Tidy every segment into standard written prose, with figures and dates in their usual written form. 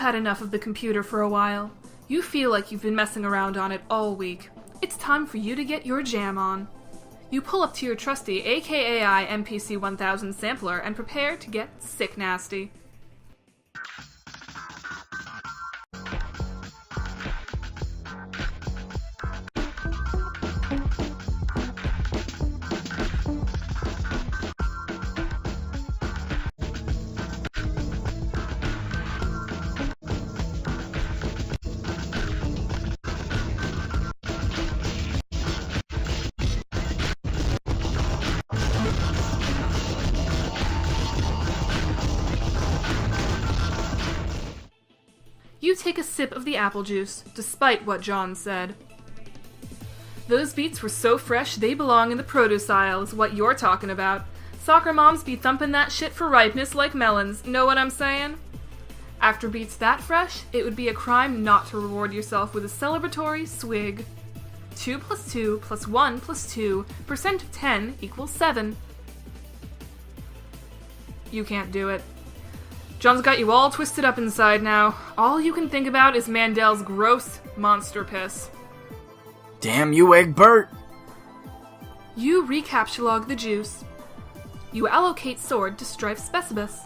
had enough of the computer for a while. You feel like you've been messing around on it all week. It's time for you to get your jam on. You pull up to your trusty AKAI MPC 1000 sampler and prepare to get sick nasty. You take a sip of the apple juice, despite what John said. Those beets were so fresh they belong in the produce aisle, is what you're talking about. Soccer moms be thumping that shit for ripeness like melons, know what I'm saying? After beets that fresh, it would be a crime not to reward yourself with a celebratory swig. 2 plus 2 plus 1 plus 2, percent of 10 equals 7. You can't do it. John's got you all twisted up inside now. All you can think about is Mandel's gross monster piss. Damn you, Egbert! You recapsulog the juice. You allocate sword to Strife Specibus.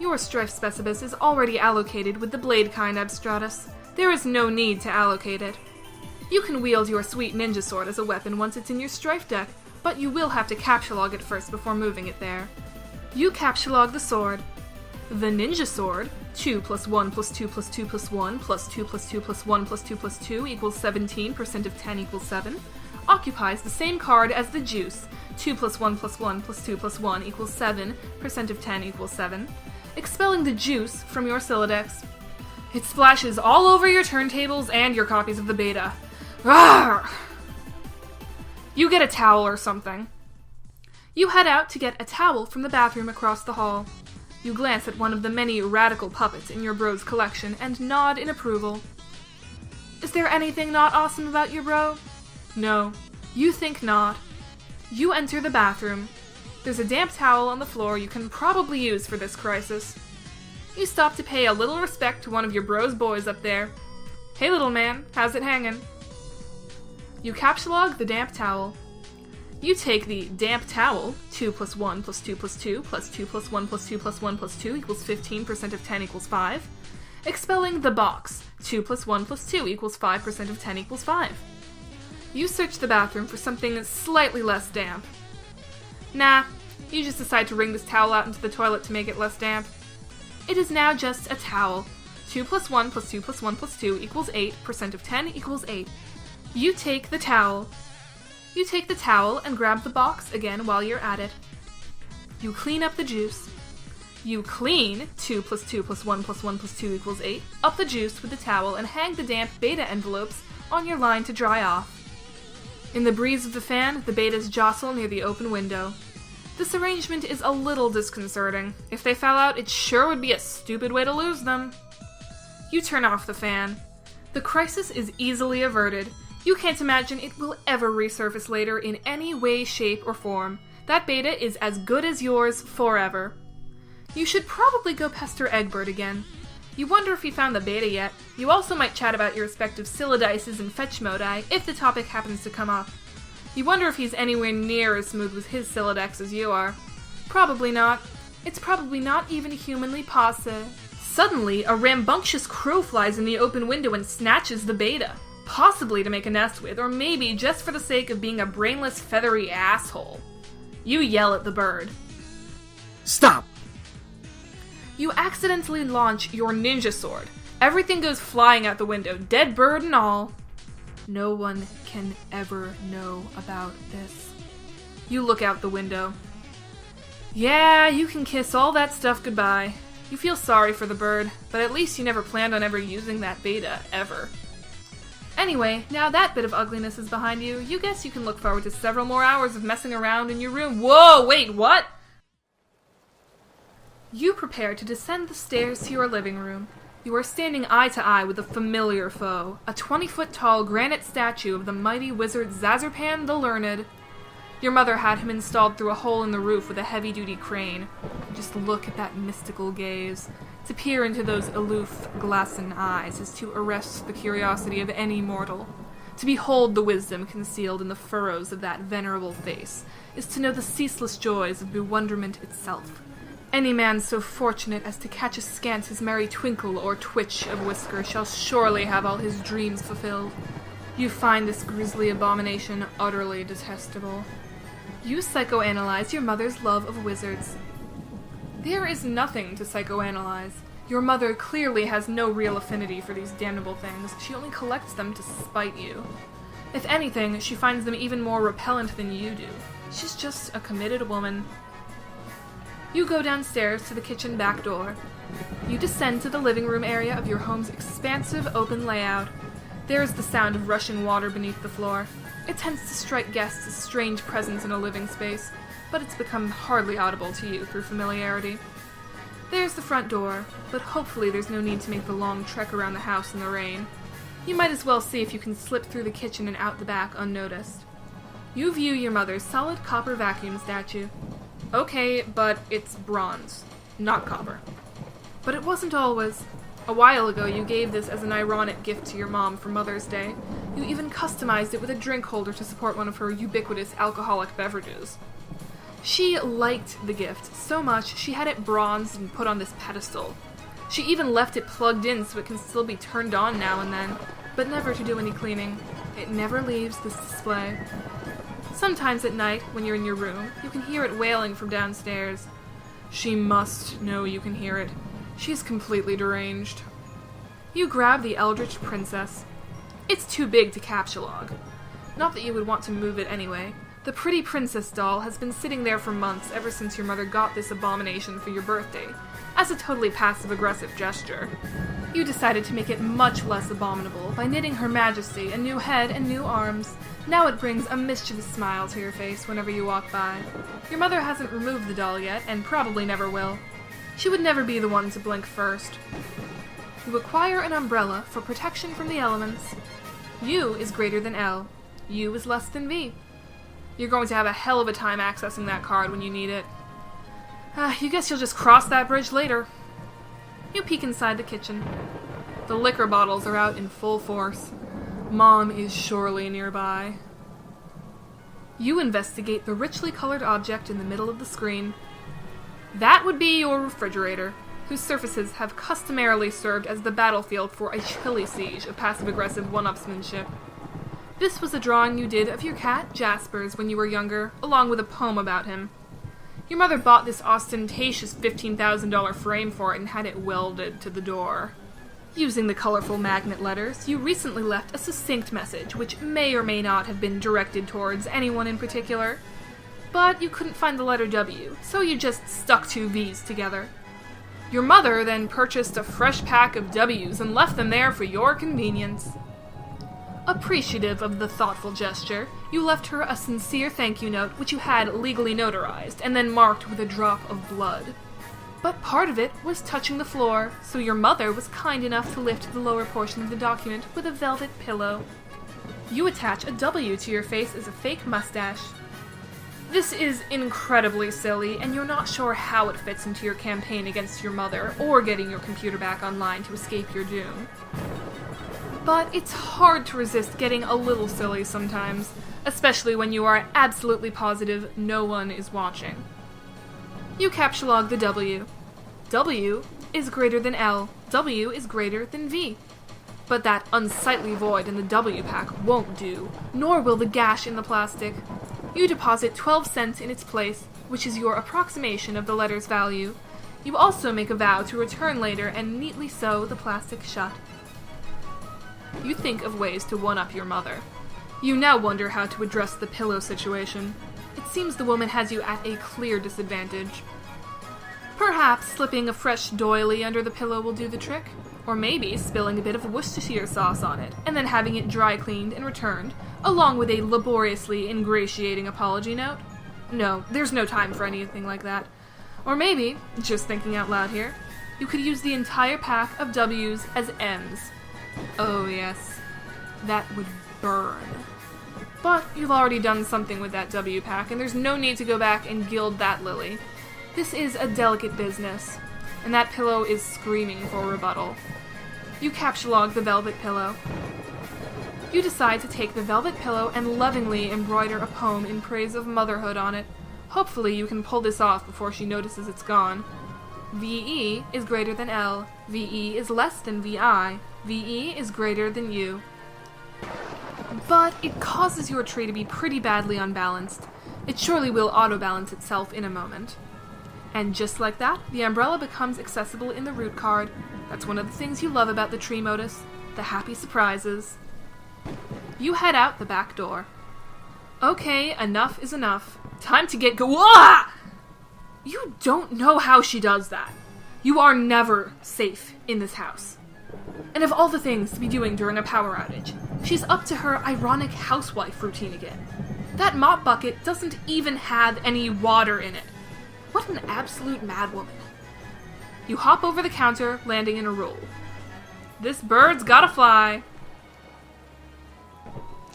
Your Strife Specibus is already allocated with the blade kind abstratus. There is no need to allocate it. You can wield your sweet ninja sword as a weapon once it's in your Strife deck, but you will have to capsulog it first before moving it there. You capsulog the sword. The ninja sword, 2 plus 1 plus 2 plus 2 plus 1 plus 2 plus 2 plus 1 plus 2 plus 2 equals 17, percent of 10 equals 7, occupies the same card as the juice, 2 plus 1 plus 1 plus 2 plus 1 equals 7, percent of 10 equals 7, expelling the juice from your Sylladex. It splashes all over your turntables and your copies of the beta. Rawr! You get a towel or something. You head out to get a towel from the bathroom across the hall. You glance at one of the many radical puppets in your bro's collection and nod in approval. Is there anything not awesome about your bro? No, you think not. You enter the bathroom. There's a damp towel on the floor you can probably use for this crisis. You stop to pay a little respect to one of your bro's boys up there. Hey little man, how's it hanging? You capsulog the damp towel. You take the damp towel, 2 plus 1 plus 2 plus 2 plus 2 plus 1 plus 2 plus 1 plus 2 equals 15, percent of 10 equals 5, expelling the box, 2 plus 1 plus 2 equals 5, percent of 10 equals 5. You search the bathroom for something slightly less damp. Nah, you just decide to wring this towel out into the toilet to make it less damp. It is now just a towel. 2 plus 1 plus 2 plus 1 plus 2 equals 8, percent of 10 equals 8. You take the towel. You take the towel and grab the box again while you're at it. You clean up the juice. You clean 2 plus 2 plus 1 plus 1 plus 2 equals 8 up the juice with the towel and hang the damp beta envelopes on your line to dry off. In the breeze of the fan, the betas jostle near the open window. This arrangement is a little disconcerting. If they fell out, it sure would be a stupid way to lose them. You turn off the fan. The crisis is easily averted. You can't imagine it will ever resurface later in any way, shape, or form. That beta is as good as yours forever. You should probably go pester Egbert again. You wonder if he found the beta yet. You also might chat about your respective Sylladices and fetch modi if the topic happens to come up. You wonder if he's anywhere near as smooth with his Sylladex as you are. Probably not. It's probably not even humanly possible. Suddenly, a rambunctious crow flies in the open window and snatches the beta. Possibly to make a nest with, or maybe just for the sake of being a brainless, feathery asshole. You yell at the bird. Stop! You accidentally launch your ninja sword. Everything goes flying out the window, dead bird and all. No one can ever know about this. You look out the window. Yeah, you can kiss all that stuff goodbye. You feel sorry for the bird, but at least you never planned on ever using that beta, ever. Anyway, now that bit of ugliness is behind you, you guess you can look forward to several more hours of messing around in your room. Whoa, wait, what? You prepare to descend the stairs to your living room. You are standing eye to eye with a familiar foe, a 20-foot-tall granite statue of the mighty wizard Zazarpan the Learned. Your mother had him installed through a hole in the roof with a heavy-duty crane. Just look at that mystical gaze. To peer into those aloof, glassen eyes is to arrest the curiosity of any mortal. To behold the wisdom concealed in the furrows of that venerable face is to know the ceaseless joys of bewilderment itself. Any man so fortunate as to catch askance his merry twinkle or twitch of whisker shall surely have all his dreams fulfilled. You find this grisly abomination utterly detestable. You psychoanalyze your mother's love of wizards. There is nothing to psychoanalyze. Your mother clearly has no real affinity for these damnable things. She only collects them to spite you. If anything, she finds them even more repellent than you do. She's just a committed woman. You go downstairs to the kitchen back door. You descend to the living room area of your home's expansive open layout. There is the sound of rushing water beneath the floor. It tends to strike guests as strange presence in a living space, but it's become hardly audible to you through familiarity. There's the front door, but hopefully there's no need to make the long trek around the house in the rain. You might as well see if you can slip through the kitchen and out the back unnoticed. You view your mother's solid copper vacuum statue. Okay, but it's bronze, not copper. But it wasn't always. A while ago you gave this as an ironic gift to your mom for Mother's Day. You even customized it with a drink holder to support one of her ubiquitous alcoholic beverages. She liked the gift so much she had it bronzed and put on this pedestal. She even left it plugged in so it can still be turned on now and then, but never to do any cleaning. It never leaves this display. Sometimes at night, when you're in your room, you can hear it wailing from downstairs. She must know you can hear it. She is completely deranged. You grab the Eldritch Princess. It's too big to capsulog. Not that you would want to move it anyway. The pretty princess doll has been sitting there for months ever since your mother got this abomination for your birthday, as a totally passive-aggressive gesture. You decided to make it much less abominable by knitting Her Majesty a new head and new arms. Now it brings a mischievous smile to your face whenever you walk by. Your mother hasn't removed the doll yet, and probably never will. She would never be the one to blink first. You acquire an umbrella for protection from the elements. U is greater than L. U is less than V. You're going to have a hell of a time accessing that card when you need it. You guess you'll just cross that bridge later. You peek inside the kitchen. The liquor bottles are out in full force. Mom is surely nearby. You investigate the richly colored object in the middle of the screen. That would be your refrigerator, whose surfaces have customarily served as the battlefield for a chilly siege of passive-aggressive one-upsmanship. This was a drawing you did of your cat, Jaspers, when you were younger, along with a poem about him. Your mother bought this ostentatious $15,000 frame for it and had it welded to the door. Using the colorful magnet letters, you recently left a succinct message, which may or may not have been directed towards anyone in particular. But you couldn't find the letter W, so you just stuck two V's together. Your mother then purchased a fresh pack of W's and left them there for your convenience. Appreciative of the thoughtful gesture, you left her a sincere thank you note which you had legally notarized and then marked with a drop of blood. But part of it was touching the floor, so your mother was kind enough to lift the lower portion of the document with a velvet pillow. You attach a W to your face as a fake mustache. This is incredibly silly, and you're not sure how it fits into your campaign against your mother or getting your computer back online to escape your doom. But it's hard to resist getting a little silly sometimes, especially when you are absolutely positive no one is watching. You capsulog the W. W is greater than L. W is greater than V. But that unsightly void in the W pack won't do, nor will the gash in the plastic. You deposit 12 cents in its place, which is your approximation of the letter's value. You also make a vow to return later and neatly sew the plastic shut. You think of ways to one-up your mother. You now wonder how to address the pillow situation. It seems the woman has you at a clear disadvantage. Perhaps slipping a fresh doily under the pillow will do the trick, or maybe spilling a bit of Worcestershire sauce on it, and then having it dry cleaned and returned, along with a laboriously ingratiating apology note. No, there's no time for anything like that. Or maybe, just thinking out loud here, you could use the entire pack of W's as M's. Oh yes, that would burn. But you've already done something with that W pack, and there's no need to go back and gild that lily. This is a delicate business. and that pillow is screaming for rebuttal. You captcha-log the velvet pillow. You decide to take the velvet pillow and lovingly embroider a poem in praise of motherhood on it. Hopefully you can pull this off before she notices it's gone. VE is greater than L. VE is less than VI. VE is greater than U. But it causes your tree to be pretty badly unbalanced. It surely will auto-balance itself in a moment. And just like that, the umbrella becomes accessible in the root card. That's one of the things you love about the tree modus, the happy surprises. You head out the back door. Okay, enough is enough. Time to get Ah! You don't know how she does that. You are never safe in this house. And of all the things to be doing during a power outage, she's up to her ironic housewife routine again. That mop bucket doesn't even have any water in it. What an absolute madwoman. You hop over the counter, landing in a roll. This bird's gotta fly.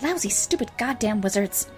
Lousy, stupid goddamn wizards.